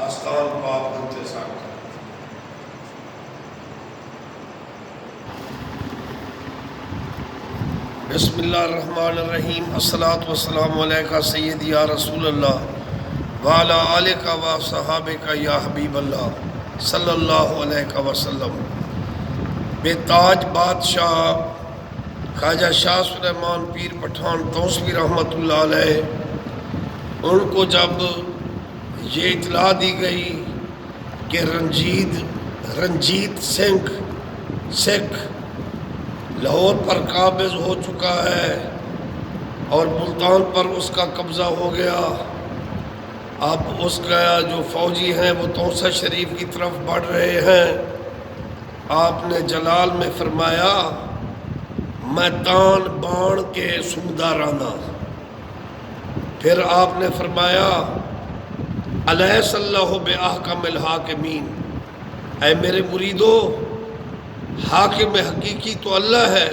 آستان پاک انتظار کریں۔ بسم اللہ الرحمن الرحیم۔ الصلاۃ والسلام علیکہ سیدی یا رسول اللہ وعلی آلکہ و صحابکہ یا حبیب اللہ صلی اللہ علیہ وسلم۔ بے تاج بادشاہ خواجہ شاہ سلیمان پیر پٹھان توسوی رحمۃ اللہ علیہ، ان کو جب یہ اطلاع دی گئی کہ رنجیت سنگھ سکھ لاہور پر قابض ہو چکا ہے اور ملتان پر اس کا قبضہ ہو گیا، اب اس کا جو فوجی ہیں وہ توسہ شریف کی طرف بڑھ رہے ہیں، آپ نے جلال میں فرمایا میں تان بان کے سمدارانا۔ پھر آپ نے فرمایا الیس اللہ بأحکم الحاکمین، اے میرے مریدو حاکم حقیقی تو اللہ ہے،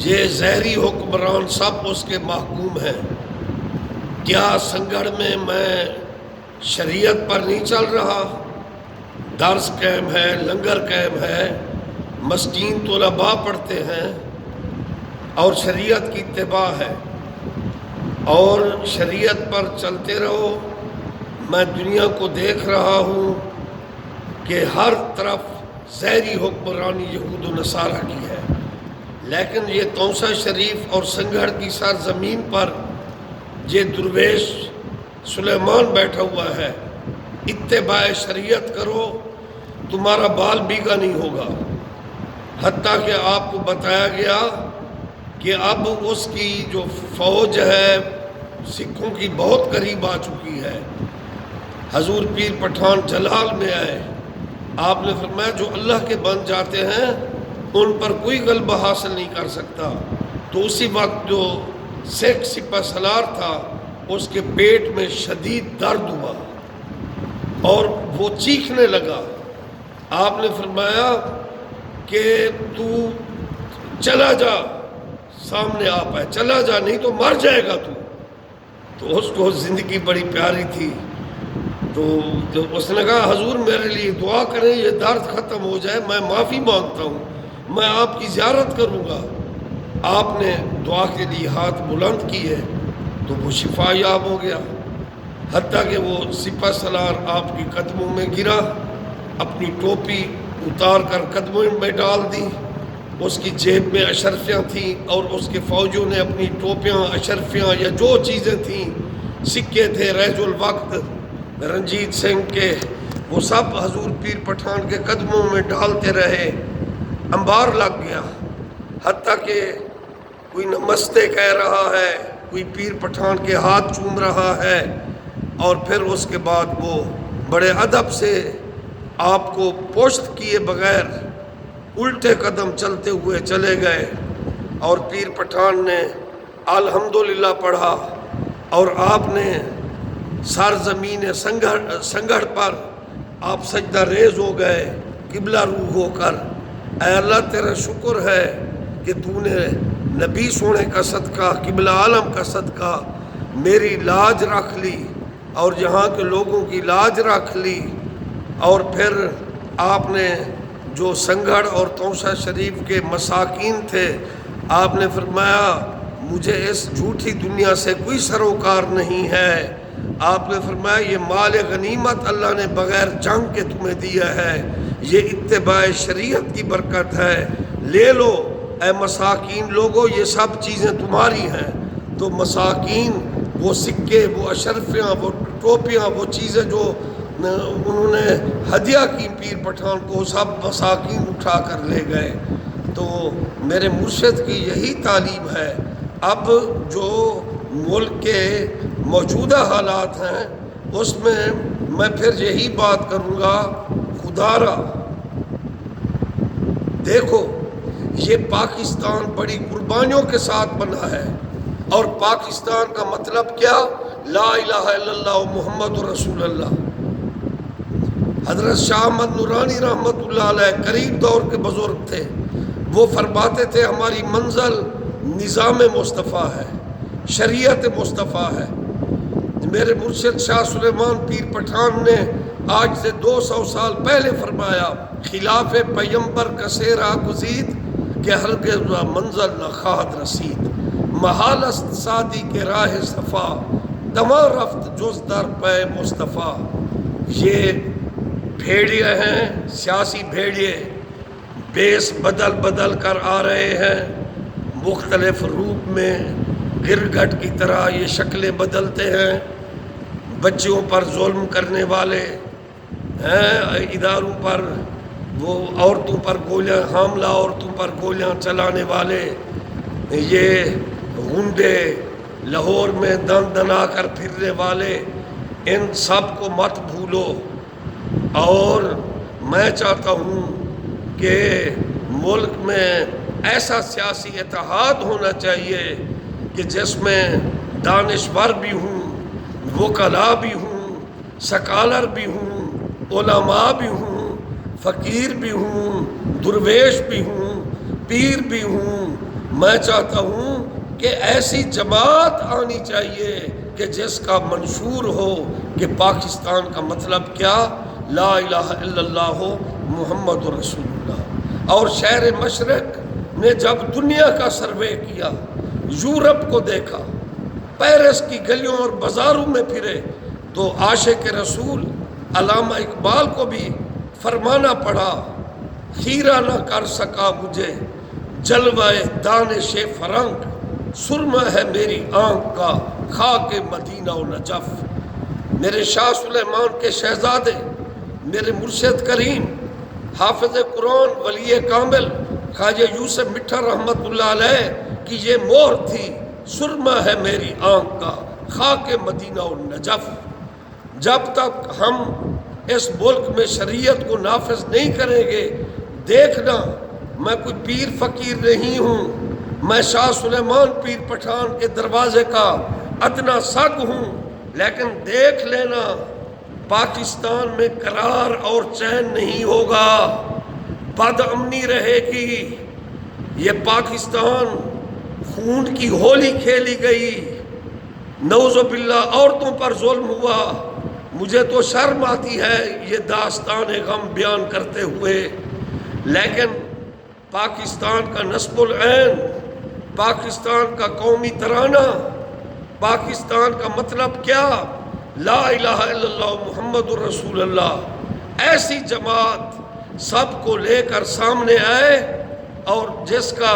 یہ ظاہری حکمران سب اس کے محکوم ہیں۔ کیا سنگڑ میں شریعت پر نہیں چل رہا؟ درس قائم ہے، لنگر قائم ہے، مسکین طلباء پڑھتے ہیں اور شریعت کی اتباع ہے، اور شریعت پر چلتے رہو۔ میں دنیا کو دیکھ رہا ہوں کہ ہر طرف ظاہری حکمرانی یہود و نصارہ کی ہے، لیکن یہ توسہ شریف اور سنگھڑ کی سرزمین پر یہ درویش سلیمان بیٹھا ہوا ہے، اتباع شریعت کرو تمہارا بال بیگا نہیں ہوگا۔ حتیٰ کہ آپ کو بتایا گیا کہ اب اس کی جو فوج ہے سکھوں کی بہت قریب آ چکی ہے۔ حضور پیر پٹھان جلال میں آئے، آپ نے فرمایا جو اللہ کے بن جاتے ہیں ان پر کوئی غلبہ حاصل نہیں کر سکتا۔ تو اسی وقت جو سکھ سپہ سالار تھا اس کے پیٹ میں شدید درد ہوا اور وہ چیخنے لگا۔ آپ نے فرمایا کہ تو چلا جا، سامنے آپ ہے، چلا جا نہیں تو مر جائے گا تو اس کو زندگی بڑی پیاری تھی، تو اس نے کہا حضور میرے لیے دعا کریں یہ درد ختم ہو جائے، میں معافی مانگتا ہوں، میں آپ کی زیارت کروں گا۔ آپ نے دعا کے لیے ہاتھ بلند کیے تو وہ شفا یاب ہو گیا، حتیٰ کہ وہ سپہ سالار آپ کے قدموں میں گرا، اپنی ٹوپی اتار کر قدموں میں ڈال دی، اس کی جیب میں اشرفیاں تھیں اور اس کے فوجیوں نے اپنی ٹوپیاں اشرفیاں یا جو چیزیں تھیں، سکے تھے رہج الوقت رنجیت سنگھ کے، وہ سب حضور پیر پٹھان کے قدموں میں ڈالتے رہے، انبار لگ گیا، حتیٰ کہ کوئی نمستے کہہ رہا ہے، کوئی پیر پٹھان کے ہاتھ چوم رہا ہے، اور پھر اس کے بعد وہ بڑے ادب سے آپ کو پشت کیے بغیر الٹے قدم چلتے ہوئے چلے گئے، اور پیر پٹھان نے الحمدللہ پڑھا اور آپ نے سرزمین سنگھڑ پر آپ سجدہ ریز ہو گئے قبلہ روح ہو کر۔ اے اللہ تیرا شکر ہے کہ تو نے نبی سونے کا صدقہ قبلہ عالم کا صدقہ میری لاج رکھ لی اور یہاں کے لوگوں کی لاج رکھ لی، اور پھر آپ نے جو سنگھڑ اور توسہ شریف کے مساکین تھے آپ نے فرمایا مجھے اس جھوٹی دنیا سے کوئی سروکار نہیں ہے۔ آپ نے فرمایا یہ مال غنیمت اللہ نے بغیر جنگ کے تمہیں دیا ہے، یہ اتباع شریعت کی برکت ہے، لے لو اے مساکین لوگو، یہ سب چیزیں تمہاری ہیں۔ تو مساکین وہ سکے، وہ اشرفیاں، وہ ٹوپیاں، وہ چیزیں جو انہوں نے ہدیہ کی پیر پٹھان کو، سب مساکین اٹھا کر لے گئے۔ تو میرے مرشد کی یہی تعلیم ہے۔ اب جو ملک کے موجودہ حالات ہیں اس میں پھر یہی بات کروں گا، خدا را دیکھو یہ پاکستان بڑی قربانیوں کے ساتھ بنا ہے، اور پاکستان کا مطلب کیا؟ لا الہ الا اللہ محمد رسول اللہ۔ حضرت شاہ احمد نورانی رحمۃ اللہ علیہ قریب دور کے بزرگ تھے، وہ فرماتے تھے ہماری منزل نظام مصطفیٰ ہے، شریعت مصطفیٰ ہے۔ میرے مرشد شاہ سلیمان پیر پٹھان نے آج سے 200 سال پہلے فرمایا، خلاف پیمبر کا سیرا گزید کہ ہرگز منزل نہ خواہد رسید، محال است سادی کے راہ صفا، دواں رفت جز در پے مصطفیٰ۔ یہ بھیڑیے ہیں، سیاسی بھیڑیے، بیس بدل بدل کر آ رہے ہیں، مختلف روپ میں گرگٹ کی طرح یہ شکلیں بدلتے ہیں، بچیوں پر ظلم کرنے والے ہیں، اداروں پر وہ عورتوں پر گولیاں، حاملہ عورتوں پر گولیاں چلانے والے، یہ غنڈے، لاہور میں دن دنا کر پھرنے والے، ان سب کو مت بھولو۔ اور میں چاہتا ہوں کہ ملک میں ایسا سیاسی اتحاد ہونا چاہیے کہ جس میں دانشور بھی ہوں، وکلاء بھی ہوں، سکالر بھی ہوں، علماء بھی ہوں، فقیر بھی ہوں، درویش بھی ہوں، پیر بھی ہوں۔ میں چاہتا ہوں کہ ایسی جماعت آنی چاہیے کہ جس کا منشور ہو کہ پاکستان کا مطلب کیا، لا الہ الا اللہ محمد رسول اللہ۔ اور شہر مشرق نے جب دنیا کا سروے کیا، یورپ کو دیکھا، پیرس کی گلیوں اور بازاروں میں پھرے، تو عاشق رسول علامہ اقبال کو بھی فرمانا پڑا، خیرہ نہ کر سکا مجھے جلوہ دانش فرنگ، سرمہ ہے میری آنکھ کا خاک مدینہ و نجف۔ میرے شاہ سلیمان کے شہزادے، میرے مرشد کریم حافظ قرآن ولی کامل خواجہ یوسف مٹھر رحمۃ اللہ علیہ کی یہ مہر تھی، سرمہ ہے میری آنکھ کا خاک مدینہ و نجف۔ جب تک ہم اس ملک میں شریعت کو نافذ نہیں کریں گے، دیکھنا میں کوئی پیر فقیر نہیں ہوں، میں شاہ سلیمان پیر پٹھان کے دروازے کا ادنا سگ ہوں، لیکن دیکھ لینا پاکستان میں قرار اور چین نہیں ہوگا، بد امنی رہے گی۔ یہ پاکستان خون کی ہولی کھیلی گئی، نعوذ باللہ عورتوں پر ظلم ہوا۔ مجھے تو شرم آتی ہے یہ داستان غم بیان کرتے ہوئے، لیکن پاکستان کا نصب العین، پاکستان کا قومی ترانہ، پاکستان کا مطلب کیا، لا الہ الا اللہ محمد رسول اللہ۔ ایسی جماعت سب کو لے کر سامنے آئے اور جس کا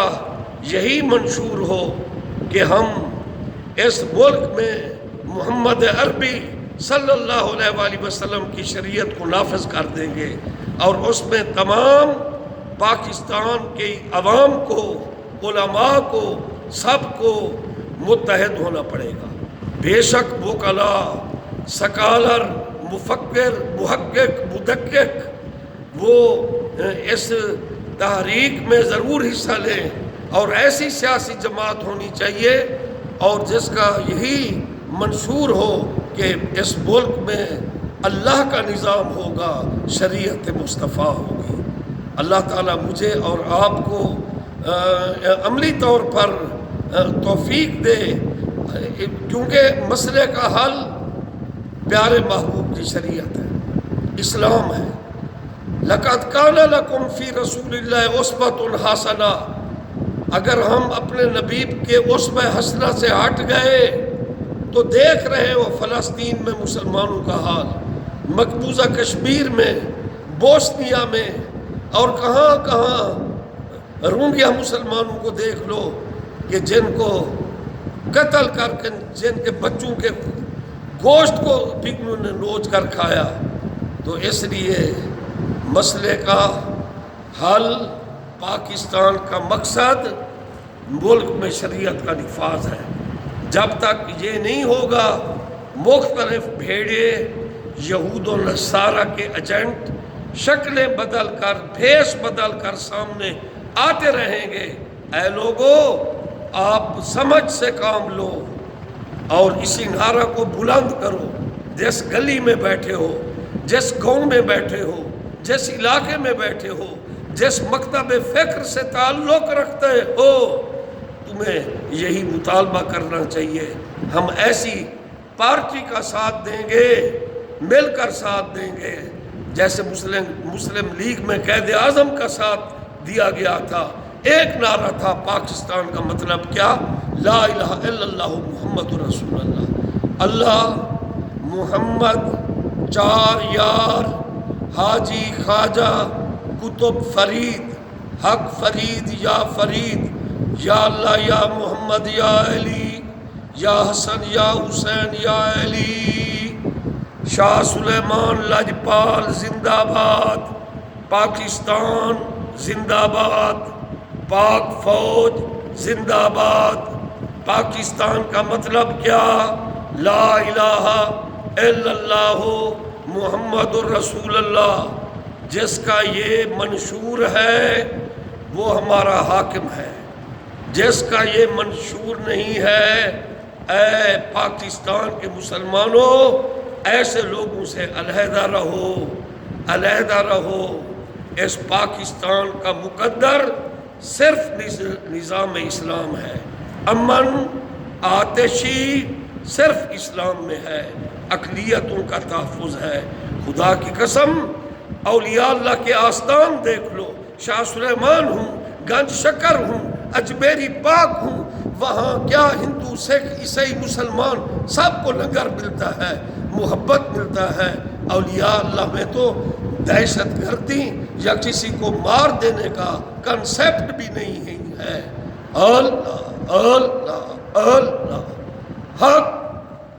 یہی منشور ہو کہ ہم اس ملک میں محمد عربی صلی اللہ علیہ وآلہ وسلم کی شریعت کو نافذ کر دیں گے، اور اس میں تمام پاکستان کے عوام کو، علماء کو، سب کو متحد ہونا پڑے گا۔ بے شک وکلاء، سکالر، مفکر، محقق، مدقق وہ اس تحریک میں ضرور حصہ لیں، اور ایسی سیاسی جماعت ہونی چاہیے اور جس کا یہی منشور ہو کہ اس ملک میں اللہ کا نظام ہوگا، شریعت مصطفیٰ ہوگی۔ اللہ تعالیٰ مجھے اور آپ کو عملی طور پر توفیق دے، کیونکہ مسئلے کا حل پیارے محبوب کی شریعت ہے، اسلام ہے۔ لَقَدْ كَانَ لَكُمْ فِي رَسُولِ اللَّهِ أُسْوَةٌ حَسَنَةٌ۔ اگر ہم اپنے نبی کے اسوہ حسنہ سے ہٹ گئے تو دیکھ رہے ہو فلسطین میں مسلمانوں کا حال، مقبوضہ کشمیر میں، بوسنیا میں، اور کہاں کہاں روہنگیا مسلمانوں کو دیکھ لو کہ جن کو قتل کر کے، جن کے بچوں کے گوشت کو بھی انہوں نے نوچ کر کھایا۔ تو اس لیے مسئلے کا حل، پاکستان کا مقصد ملک میں شریعت کا نفاذ ہے۔ جب تک یہ نہیں ہوگا، مختلف بھیڑے، یہود و نصارہ کے ایجنٹ شکلیں بدل کر، بھیس بدل کر سامنے آتے رہیں گے۔ اے لوگو، آپ سمجھ سے کام لو اور اسی نعرہ کو بلند کرو۔ جس گلی میں بیٹھے ہو، جس گاؤں میں بیٹھے ہو، جس علاقے میں بیٹھے ہو، جس مکتب فکر سے تعلق رکھتے ہو، تمہیں یہی مطالبہ کرنا چاہیے۔ ہم ایسی پارٹی کا ساتھ دیں گے، مل کر ساتھ دیں گے، جیسے مسلم لیگ میں قائد اعظم کا ساتھ دیا گیا تھا۔ ایک نعرہ تھا پاکستان کا، مطلب کیا؟ لا الہ الا اللہ محمد رسول اللہ۔ اللہ، محمد، چار یار، حاجی، خواجہ، کتب فرید، حق فرید، یا فرید، یا اللہ، یا محمد، یا علی، یا حسن، یا حسین، یا علی، شاہ سلیمان لاجپال زندہ باد، پاکستان زندہ باد، پاک فوج زندہ باد۔ پاکستان کا مطلب کیا؟ لا الہ الا اللہ محمد الرسول اللہ۔ جس کا یہ منشور ہے وہ ہمارا حاکم ہے، جس کا یہ منشور نہیں ہے، اے پاکستان کے مسلمانوں، ایسے لوگوں سے علیحدہ رہو، علیحدہ رہو۔ اس پاکستان کا مقدر صرف نظام اسلام ہے، امن آتشی صرف اسلام میں ہے، اقلیتوں کا تحفظ ہے۔ خدا کی قسم، اولیاء اللہ کے آستان دیکھ لو، شاہ سلیمان ہوں، گنج شکر ہوں، اجمیری پاک ہوں، وہاں کیا ہندو، سکھ، عیسائی، مسلمان سب کو لنگر ملتا ہے، محبت ملتا ہے۔ اولیاء اللہ میں تو دہشت گردی یا کسی کو مار دینے کا کنسیپٹ بھی نہیں ہے۔ اللہ اللہ اللہ، حق